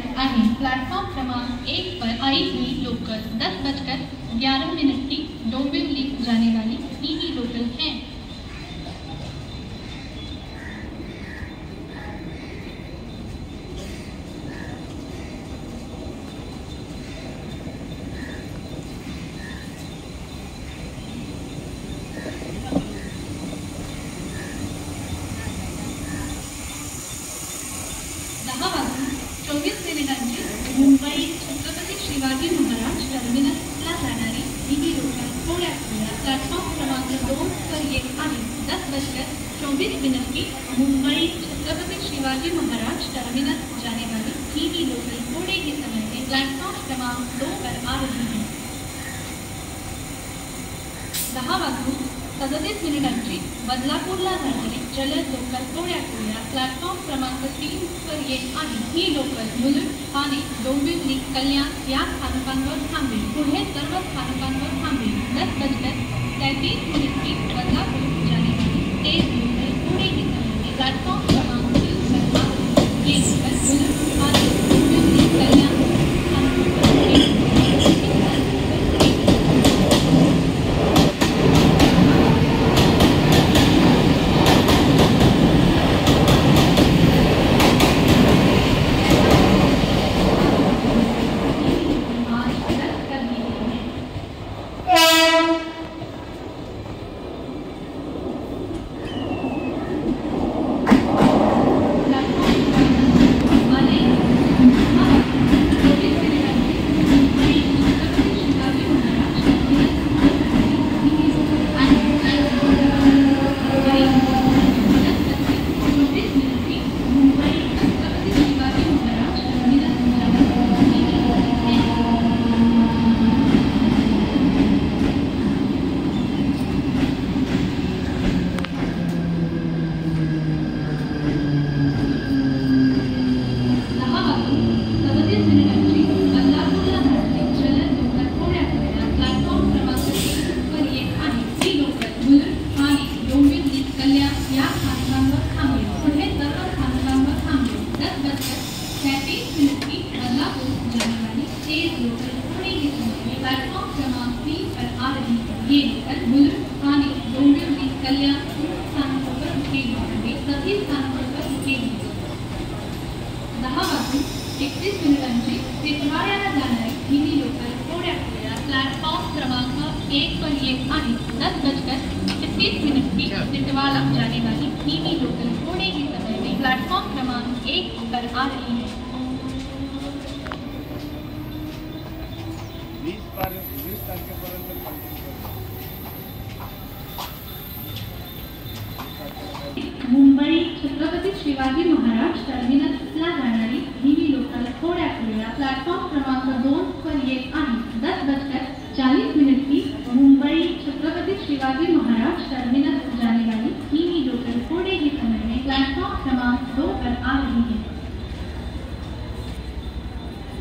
Local आगे platform क्रमांक 1 पर आई हुई लोकल 10:11 की डोंबिवली जाने वाली नीली लोकल है। मुंबई छत्रपती शिवाजी महाराज टर्मिनसला जाणारी नीली लोकल थोड्या वेळात प्लॅटफॉर्म क्रमांक 2 पर येत आहे। 10:24 की मुंबई छत्रपति शिवाजी महाराज टर्मिनस जाने वाली नीली लोकल थोड़े ही समय में प्लैटफॉर्म क्रमांक 2 पर आ रही है। 10:37 बदलापूरला जाणारी जलद लोकल थोड्या वेळात प्लॅटफॉर्म क्रमांक 3 पर येत आहे। ही लोकल मुलुंड, ठाणे, डोंबिवली, कल्याण या स्थानकांवर थांबेल। पुढे सर्व स्थानकांवर थांबेल। 10:33 की बदलापूर जाने वाली तेज लोकल थोड़े ही समय में प्लैटफॉर्म क्रमांक 3 पर आ रही है। ये लोकल मुलुंड, ठाणे, डोंबिवली, कल्याण स्थानकों पर रुकेगी। मुंबई छत्रपति शिवाजी महाराज टर्मिनसला जाणारी नीली लोकल थोड्या वेळात प्लॅटफॉर्म क्रमांक 2 पर येत आहे। 10:40 की मुंबई छत्रपति शिवाजी महाराज टर्मिनस जाने वाली नीली लोकल थोड़े ही समय में प्लैटफॉर्म क्रमांक 2 पर आ रही है।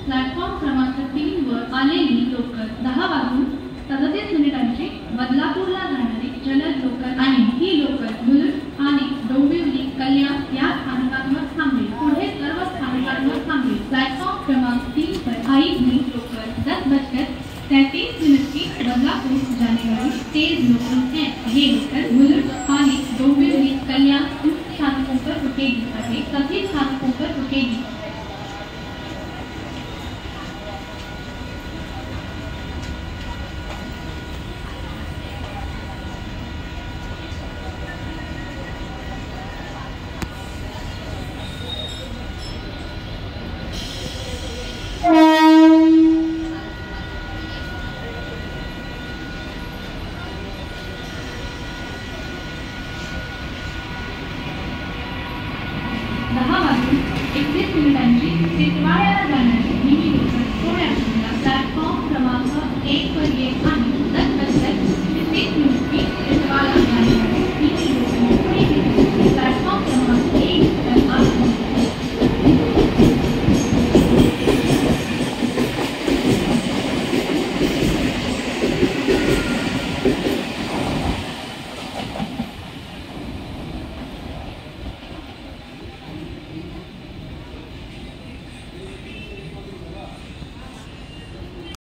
प्लॅटफॉर्म क्रमांक 3 वर आलेली लोकल 10:37 बदलापूरला जाणारी जलद लोकल आहे। ही लोकल मुलुंड, ठाणे, डोंबिवली, कल्याण या स्थानकांवर थांबेल। पुढे सर्व स्थानकांवर थांबेल। प्लॅटफॉर्म क्रमांक 3 पर आई हुई लोकल 10:33 की बदलापूर जाने वाली तेज लोकल